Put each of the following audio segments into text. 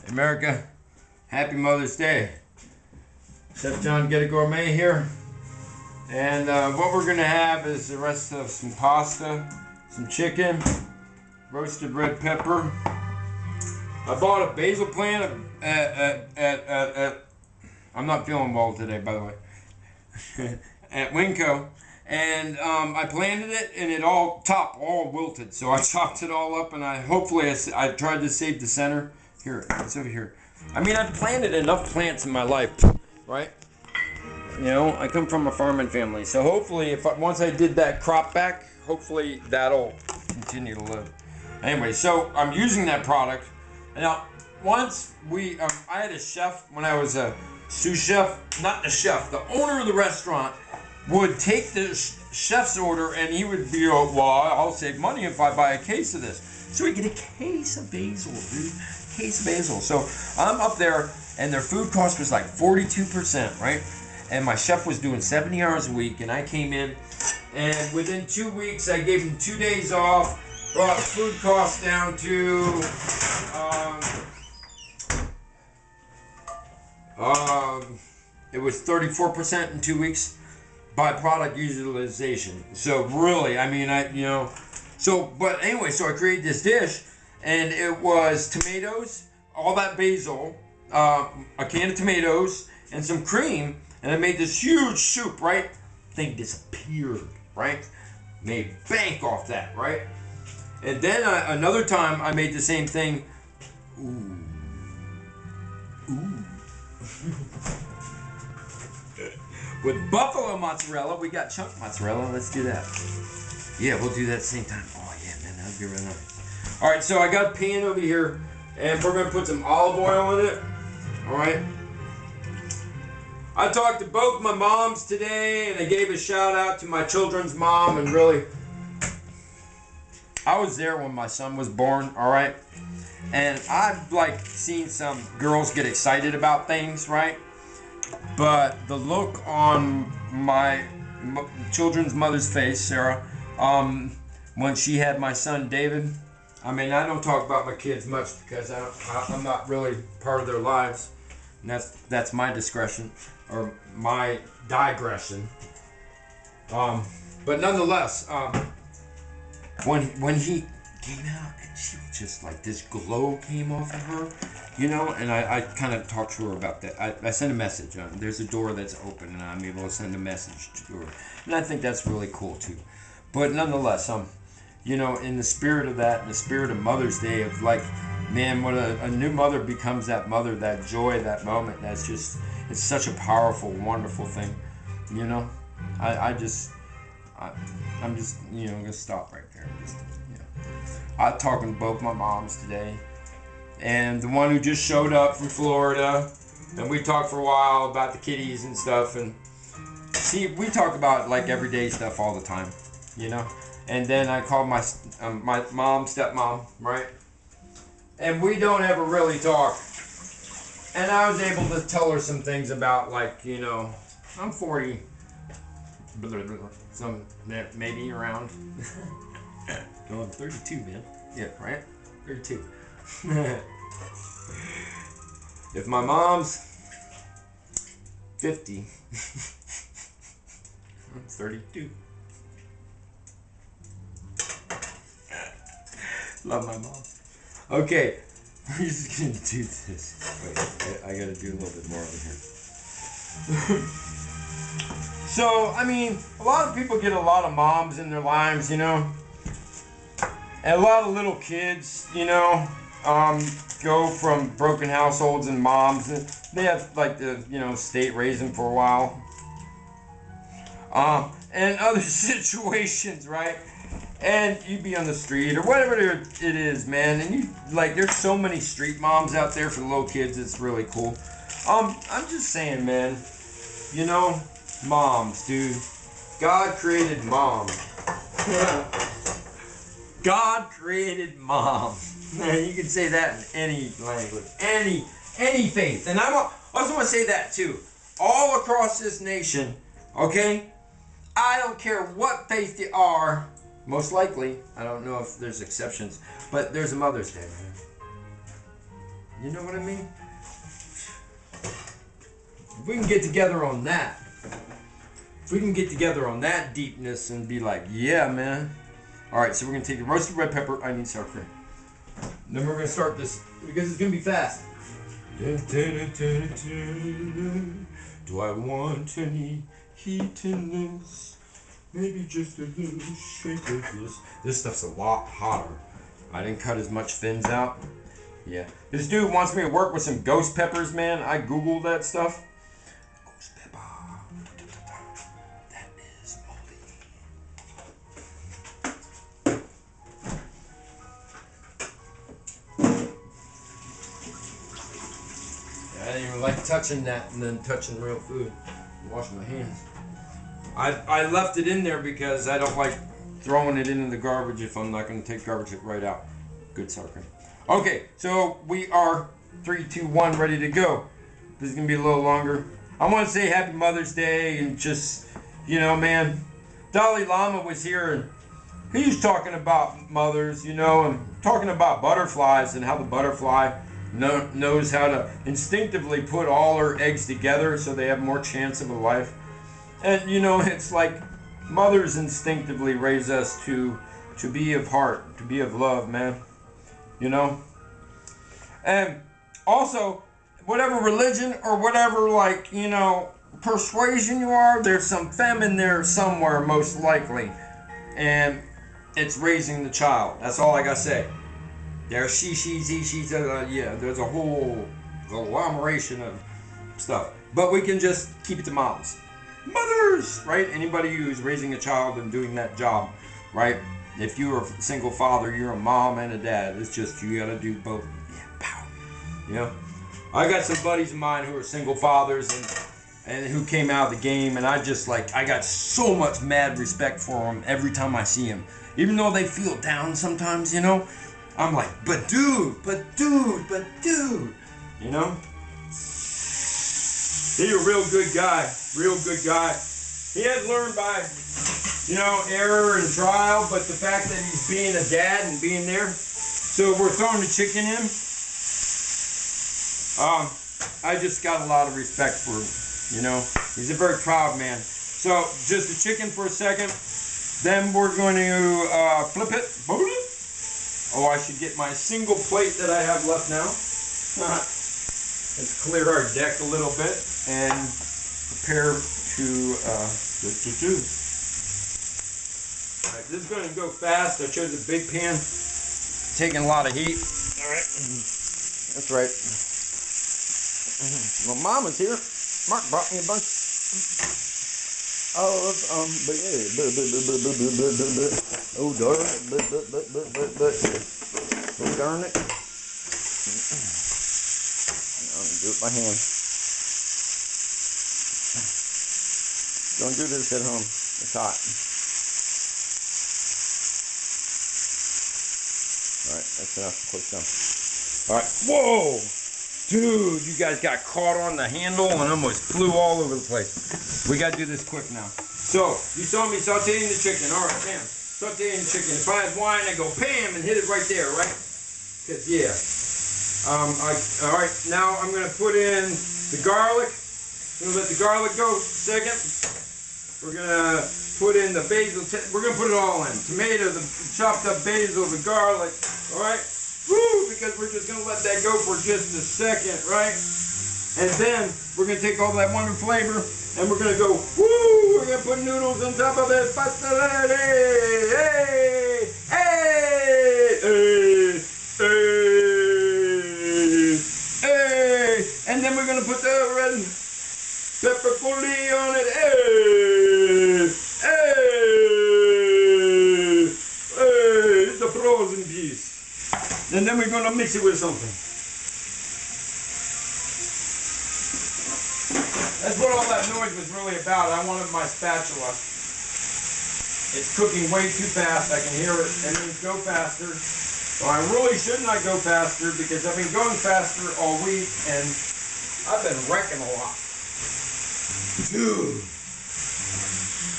America, happy Mother's Day. Chef John Ghetto Gourmet here. And what we're going to have is the rest of some pasta, some chicken, roasted red pepper. I bought a basil plant I'm not feeling well today, by the way, at Winco. And I planted it, and it all wilted. So I chopped it all up, and I tried to save the center. Here, it's over here. I mean, I've planted enough plants in my life, right? You know, I come from a farming family, so hopefully, once I did that crop back, hopefully that'll continue to live. Anyway, so I'm using that product. Now, once I had a chef when I was a sous chef, not the chef, the owner of the restaurant would take the chef's order, and he would be, well, I'll save money if I buy a case of this. So we get a case of basil, dude. Case of basil. So I'm up there, and their food cost was like 42%, right? And my chef was doing 70 hours a week, and I came in, and within 2 weeks, I gave him 2 days off, brought food costs down to, it was 34% in 2 weeks by product utilization. So really, I mean, but anyway, so I created this dish, and it was tomatoes, all that basil, a can of tomatoes, and some cream, and I made this huge soup, right? Thing disappeared, right? Made bank off that, right? And then another time I made the same thing. Ooh. With buffalo mozzarella, we got chunk mozzarella. Let's do that. Yeah, we'll do that at the same time. Oh yeah, man, that would be really nice. All right, so I got a pan over here, and we're gonna put some olive oil in it. All right. I talked to both my moms today, and I gave a shout out to my children's mom, and really, I was there when my son was born, all right? And I've like seen some girls get excited about things, right? But the look on my children's mother's face, Sarah, when she had my son David, I mean, I don't talk about my kids much because I'm not really part of their lives, and that's my discretion or my digression. But nonetheless, when he came out, and she was just like, this glow came off of her, you know, and I kind of talked to her about that. I sent a message. There's a door that's open, and I'm able to send a message to her, and I think that's really cool too. But nonetheless, you know, in the spirit of that, in the spirit of Mother's Day, of like, man, when a new mother becomes that mother, that joy, that moment, that's just, it's such a powerful, wonderful thing, you know. I'm just, you know, gonna stop right there. Just, you know, I'm talking to both my moms today, and the one who just showed up from Florida, and we talked for a while about the kitties and stuff, and see, we talk about like everyday stuff all the time, you know. And then I called my mom, stepmom, right? And we don't ever really talk. And I was able to tell her some things about, like, you know, I'm 40, some maybe around. No, I'm 32, man. Yeah, right? 32. If my mom's 50, I'm 32. Love my mom. Okay, we're just gonna do this. Wait, I gotta do a little bit more over here. So, I mean, a lot of people get a lot of moms in their lives, you know, and a lot of little kids, you know, go from broken households and moms, and they have like the, you know, state raise them for a while, and other situations, right? And you'd be on the street or whatever it is, man. And you like, there's so many street moms out there for the little kids. It's really cool. I'm just saying, man. You know, moms, dude. God created mom. God created mom. You can say that in any language, any faith. And I also want to say that too. All across this nation, okay? I don't care what faith you are. Most likely, I don't know if there's exceptions, but there's a Mother's Day, man. You know what I mean? If we can get together on that, if we can get together on that deepness and be like, yeah, man. All right, so we're gonna take the roasted red pepper. I need sour cream. Then we're gonna start this because it's gonna be fast. Do I want any heat in this? Maybe just a little shake of this. This stuff's a lot hotter. I didn't cut as much thins out. Yeah. This dude wants me to work with some ghost peppers, man. I googled that stuff. Ghost pepper. That is moldy. I didn't even like touching that and then touching real food. I'm washing my hands. I left it in there because I don't like throwing it into the garbage if I'm not going to take garbage right out. Good sour cream. Okay, so we are 3, 2, 1 ready to go. This is going to be a little longer. I want to say Happy Mother's Day and just, you know, man, Dalai Lama was here and he was talking about mothers, you know, and talking about butterflies and how the butterfly knows how to instinctively put all her eggs together so they have more chance of a life. And, you know, it's like mothers instinctively raise us to be of heart, to be of love, man. You know? And also, whatever religion or whatever, like, you know, persuasion you are, there's some femme in there somewhere, most likely. And it's raising the child. That's all I gotta say. There's she's, yeah, there's a whole agglomeration of stuff. But we can just keep it to moms. Mothers, right? Anybody who's raising a child and doing that job, right? If you're a single father, you're a mom and a dad. It's just, you gotta do both. Yeah, pow. You know? I got some buddies of mine who are single fathers and who came out of the game, and I just, like, I got so much mad respect for them every time I see them. Even though they feel down sometimes, you know? I'm like, but dude. You know? He's a real good guy. Real good guy. He had learned by, you know, error and trial, but the fact that he's being a dad and being there. So we're throwing the chicken in. I just got a lot of respect for him, you know. He's a very proud man. So just the chicken for a second. Then we're going to flip it. Oh, I should get my single plate that I have left now. Let's clear our deck a little bit and prepare to do. All right, this is going to go fast. I chose a big pan, taking a lot of heat. All right, that's right. Well, Mama's here. Mark brought me a bunch of oh darn it, oh darn it. I'll do it by hand. Don't do this at home. It's hot. Alright, that's enough. Close down. Alright. Whoa! Dude, you guys got caught on the handle and almost flew all over the place. We got to do this quick now. So, you saw me sauteing the chicken. Alright, bam. Sauteing the chicken. If I had wine, I'd go bam and hit it right there, right? Because, yeah. Alright, now I'm going to put in the garlic. I'm going to let the garlic go a second. We're going to put in the basil. We're going to put it all in. Tomato, the chopped up basil, the garlic. Alright? Woo! Because we're just going to let that go for just a second, right? And then we're going to take all that wonderful flavor and we're going to go, woo! We're going to put noodles on top of it. Pasta, hey! Hey! Hey! Hey! Hey! And then we're going to put the red pepper coulie on it. Hey! Hey! Hey! It's a frozen piece. And then we're going to mix it with something. That's what all that noise was really about. I wanted my spatula. It's cooking way too fast. I can hear it. It means go faster. So I really should not go faster because I've been going faster all week and I've been wrecking a lot. Dude,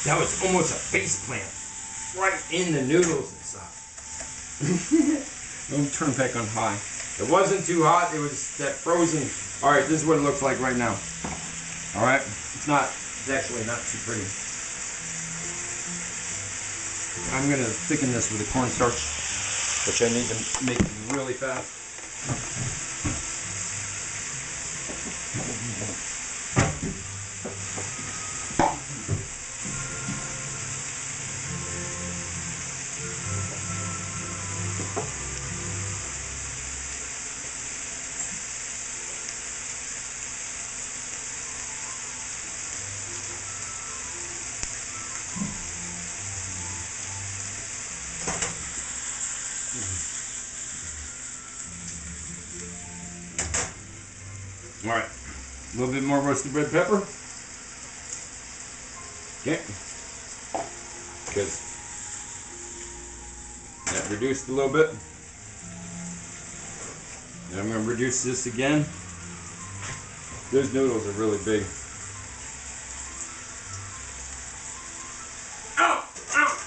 that was almost a face plant right in the noodles and stuff. Don't turn back on high. It wasn't too hot. It was that frozen. All right, this is what it looks like right now. All right, it's actually not too pretty. I'm gonna thicken this with the cornstarch, which I need to make really fast. All right, a little bit more roasted red pepper. Okay, because that reduced a little bit. And I'm going to reduce this again. Those noodles are really big. Ow! Ow!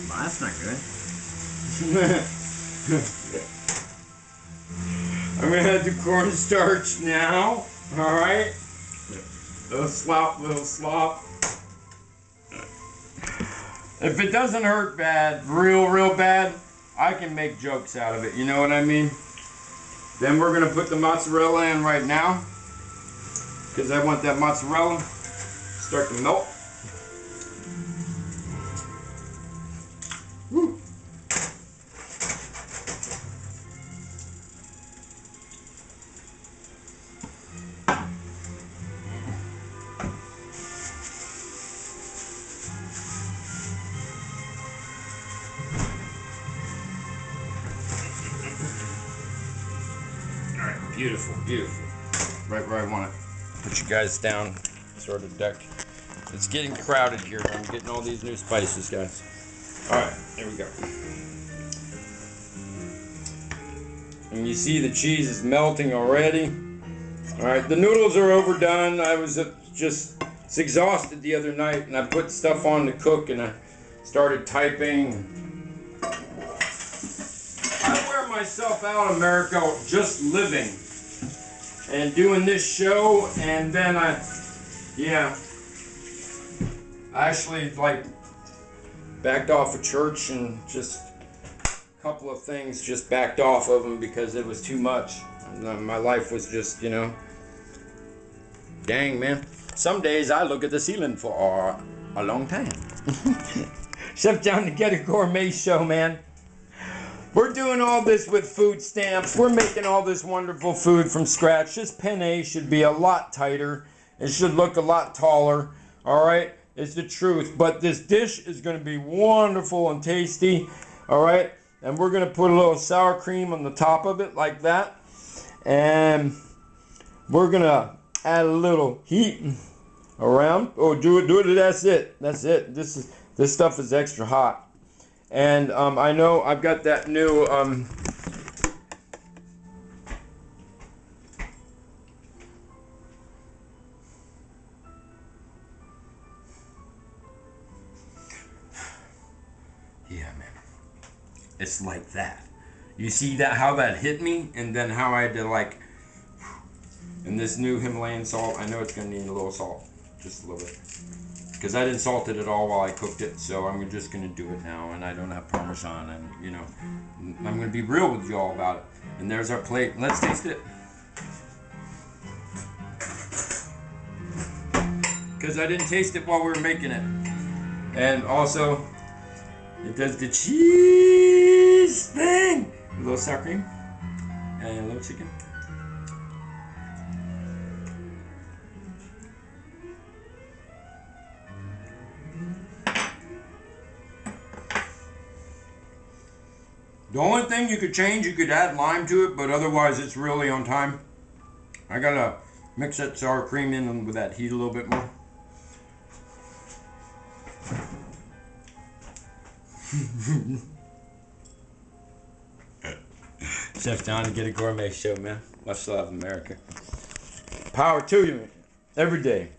Well, that's not good. I'm going to add the cornstarch now. Alright? Little slop, little slop. If it doesn't hurt bad, real bad, I can make jokes out of it. You know what I mean? Then we're going to put the mozzarella in right now, because I want that mozzarella to start to melt. Woo. Beautiful, beautiful. Right where I want it. Put you guys down, sort of deck. It's getting crowded here. I'm getting all these new spices, guys. Alright, there we go. And you see the cheese is melting already. Alright, the noodles are overdone. I was just exhausted the other night, and I put stuff on to cook, and I started typing. I wear myself out, America, just living and doing this show, and then I actually like backed off of church, and just a couple of things just backed off of them because it was too much. My life was just, you know, dang, man. Some days I look at the ceiling for a long time. Chef John, the Ghetto Gourmet show, man. We're doing all this with food stamps. We're making all this wonderful food from scratch. This penne should be a lot tighter. It should look a lot taller. All right? It's the truth. But this dish is going to be wonderful and tasty. All right? And we're going to put a little sour cream on the top of it like that. And we're going to add a little heat around. Oh, do it. That's it. That's it. This stuff is extra hot. And I know I've got that new yeah, man. It's like that. You see that, how that hit me, and then how I had to like, and this new Himalayan salt, I know it's gonna need a little salt, just a little bit. Because I didn't salt it at all while I cooked it, so I'm just going to do it now, and I don't have Parmesan, and, you know, I'm going to be real with you all about it. And there's our plate. Let's taste it. Because I didn't taste it while we were making it. And also, it does the cheese thing. A little sour cream, and a little chicken. The only thing you could change, you could add lime to it, but otherwise it's really on time. I gotta mix that sour cream in with that heat a little bit more. Chef John, the Ghetto Gourmet show, man. Much love, America. Power to you every day.